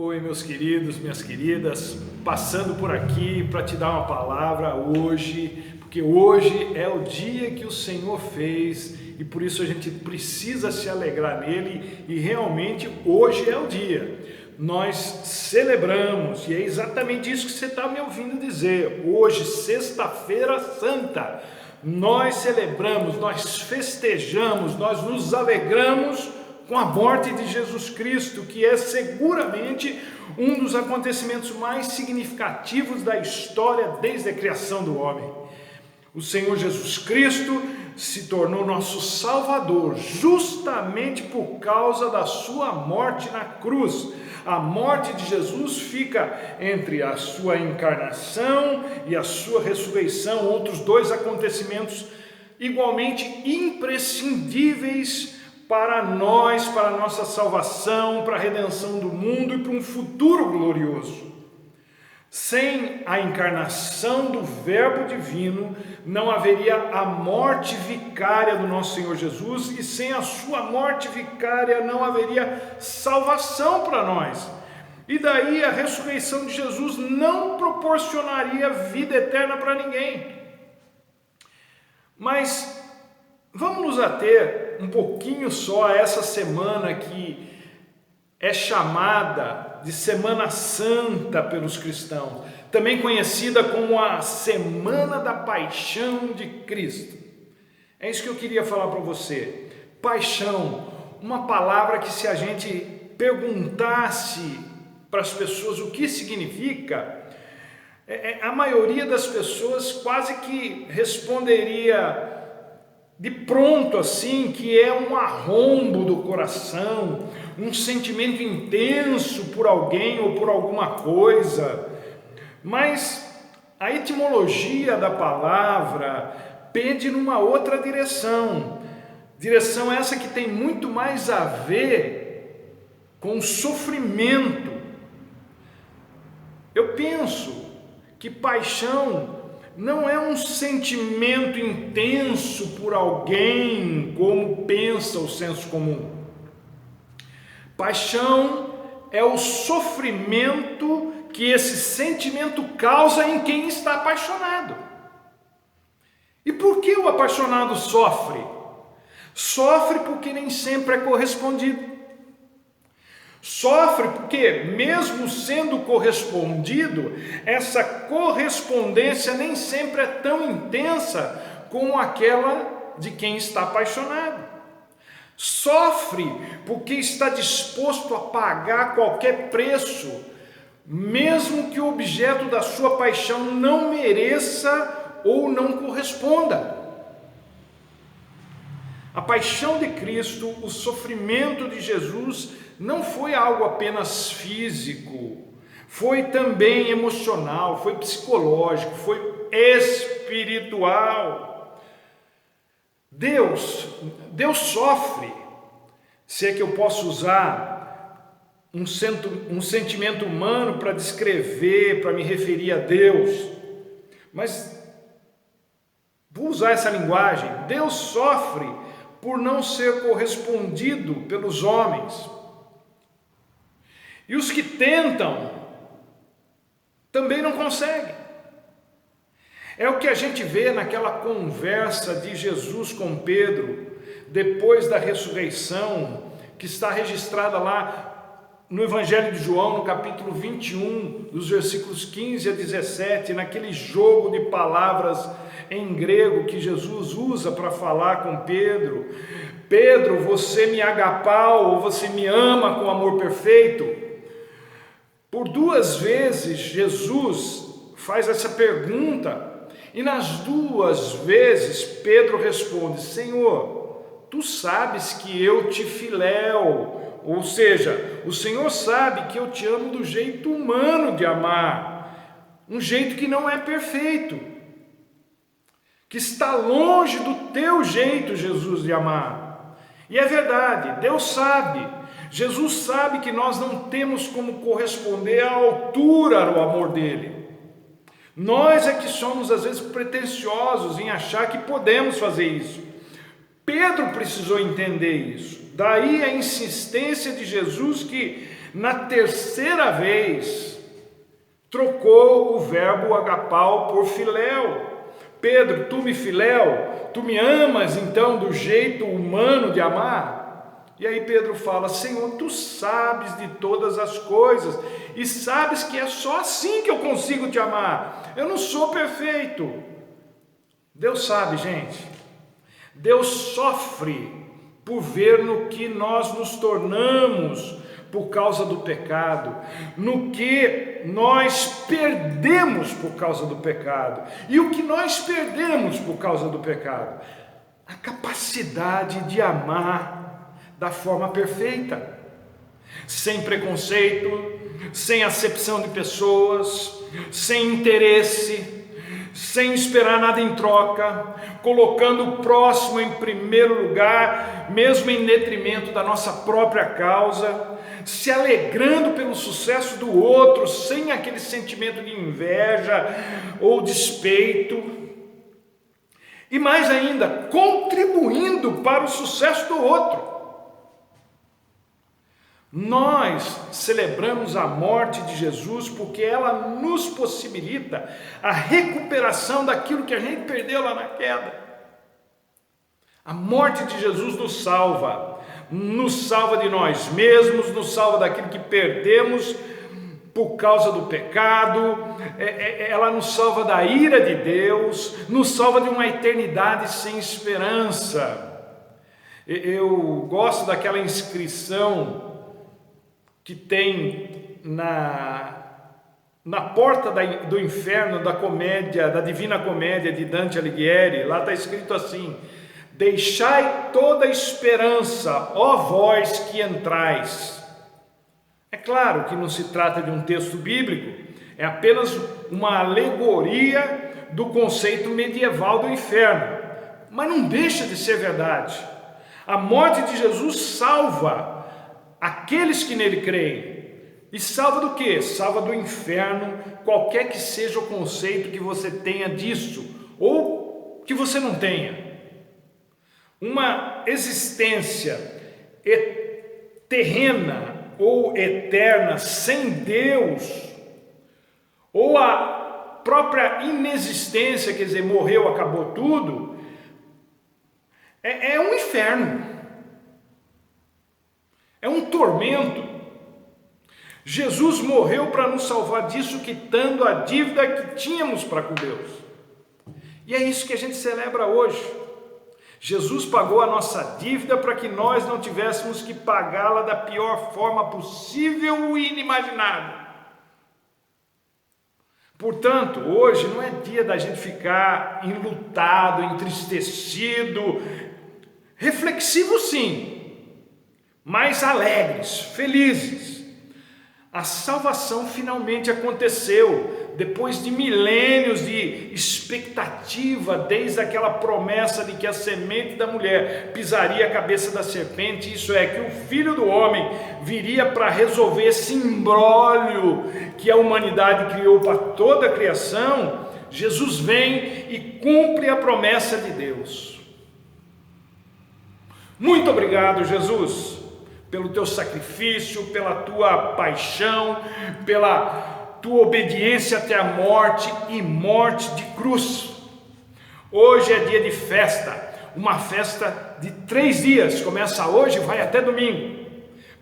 Oi, meus queridos, minhas queridas, passando por aqui para te dar uma palavra hoje, porque hoje é o dia que o Senhor fez e por isso a gente precisa se alegrar nele e realmente hoje é o dia. Nós celebramos e é exatamente isso que você está me ouvindo dizer. Hoje, Sexta-feira Santa, nós celebramos, nós festejamos, nós nos alegramos com a morte de Jesus Cristo, que é seguramente um dos acontecimentos mais significativos da história desde a criação do homem. O Senhor Jesus Cristo se tornou nosso Salvador justamente por causa da sua morte na cruz. A morte de Jesus fica entre a sua encarnação e a sua ressurreição, outros dois acontecimentos igualmente imprescindíveis para nós, para a nossa salvação, para a redenção do mundo e para um futuro glorioso. Sem a encarnação do Verbo Divino, não haveria a morte vicária do nosso Senhor Jesus, e sem a sua morte vicária não haveria salvação para nós. E daí a ressurreição de Jesus não proporcionaria vida eterna para ninguém. Mas vamos nos ater um pouquinho só a essa semana que é chamada de Semana Santa pelos cristãos, também conhecida como a Semana da Paixão de Cristo. É isso que eu queria falar para você. Paixão, uma palavra que se a gente perguntasse para as pessoas o que significa, a maioria das pessoas quase que responderia de pronto assim, que é um arrombo do coração, um sentimento intenso por alguém ou por alguma coisa. Mas a etimologia da palavra pende numa outra direção essa que tem muito mais a ver com sofrimento. Eu penso que paixão não é um sentimento intenso por alguém, como pensa o senso comum. Paixão é o sofrimento que esse sentimento causa em quem está apaixonado. E por que o apaixonado sofre? Sofre porque nem sempre é correspondido. Sofre porque, mesmo sendo correspondido, essa correspondência nem sempre é tão intensa como aquela de quem está apaixonado. Sofre porque está disposto a pagar qualquer preço, mesmo que o objeto da sua paixão não mereça ou não corresponda. A paixão de Cristo, o sofrimento de Jesus, não foi algo apenas físico, foi também emocional, foi psicológico, foi espiritual. Deus sofre, se é que eu posso usar um sentimento humano para descrever, para me referir a Deus, mas vou usar essa linguagem. Deus sofre por não ser correspondido pelos homens. E os que tentam também não conseguem. É o que a gente vê naquela conversa de Jesus com Pedro, depois da ressurreição, que está registrada lá no Evangelho de João, no capítulo 21, dos versículos 15 a 17, naquele jogo de palavras em grego que Jesus usa para falar com Pedro. Pedro, você me agapau, ou você me ama com amor perfeito? Por duas vezes Jesus faz essa pergunta e nas duas vezes Pedro responde: Senhor, tu sabes que eu te filéu, ou seja, o Senhor sabe que eu te amo do jeito humano de amar, um jeito que não é perfeito, que está longe do teu jeito, Jesus, de amar. E é verdade, Deus sabe. Jesus sabe que nós não temos como corresponder à altura ao amor dele. Nós é que somos às vezes pretensiosos em achar que podemos fazer isso. Pedro precisou entender isso. Daí a insistência de Jesus que na terceira vez trocou o verbo agapau por filéu. Pedro, tu me filéu, tu me amas então do jeito humano de amar? E aí Pedro fala: Senhor, tu sabes de todas as coisas e sabes que é só assim que eu consigo te amar. Eu não sou perfeito. Deus sabe, gente. Deus sofre por ver no que nós nos tornamos por causa do pecado, no que nós perdemos por causa do pecado. E o que nós perdemos por causa do pecado? A capacidade de amar da forma perfeita, sem preconceito, sem acepção de pessoas, sem interesse, sem esperar nada em troca, colocando o próximo em primeiro lugar, mesmo em detrimento da nossa própria causa, se alegrando pelo sucesso do outro, sem aquele sentimento de inveja ou despeito, e mais ainda, contribuindo para o sucesso do outro. Nós celebramos a morte de Jesus porque ela nos possibilita a recuperação daquilo que a gente perdeu lá na queda. A morte de Jesus nos salva de nós mesmos, nos salva daquilo que perdemos por causa do pecado, ela nos salva da ira de Deus, nos salva de uma eternidade sem esperança. Eu gosto daquela inscrição que tem na porta do inferno da Divina Comédia de Dante Alighieri. Lá está escrito assim: deixai toda esperança, ó vós que entrais. É claro que não se trata de um texto bíblico, é apenas uma alegoria do conceito medieval do inferno, mas não deixa de ser verdade. A morte de Jesus salva aqueles que nele creem. E salva do quê? Salva do inferno, qualquer que seja o conceito que você tenha disso, ou que você não tenha. Uma existência terrena ou eterna sem Deus, ou a própria inexistência, quer dizer, morreu, acabou tudo, é um inferno, é um tormento. Jesus morreu para nos salvar disso, quitando a dívida que tínhamos para com Deus. E é isso que a gente celebra hoje. Jesus pagou a nossa dívida para que nós não tivéssemos que pagá-la da pior forma possível e inimaginável. Portanto, hoje não é dia da gente ficar enlutado, entristecido, reflexivo sim, mas alegres, felizes. A salvação finalmente aconteceu, depois de milênios de expectativa, desde aquela promessa de que a semente da mulher pisaria a cabeça da serpente, isso é, que o Filho do Homem viria para resolver esse imbróglio que a humanidade criou para toda a criação. Jesus vem e cumpre a promessa de Deus. Muito obrigado, Jesus, pelo teu sacrifício, pela tua paixão, pela tua obediência até a morte e morte de cruz. Hoje é dia de festa, uma festa de 3 dias, começa hoje e vai até domingo.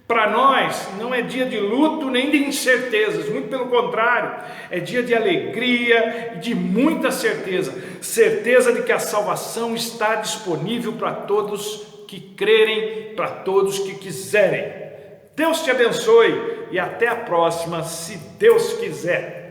Para nós não é dia de luto nem de incertezas, muito pelo contrário, é dia de alegria e de muita certeza, certeza de que a salvação está disponível para todos que crerem, para todos que quiserem. Deus te abençoe e até a próxima, se Deus quiser.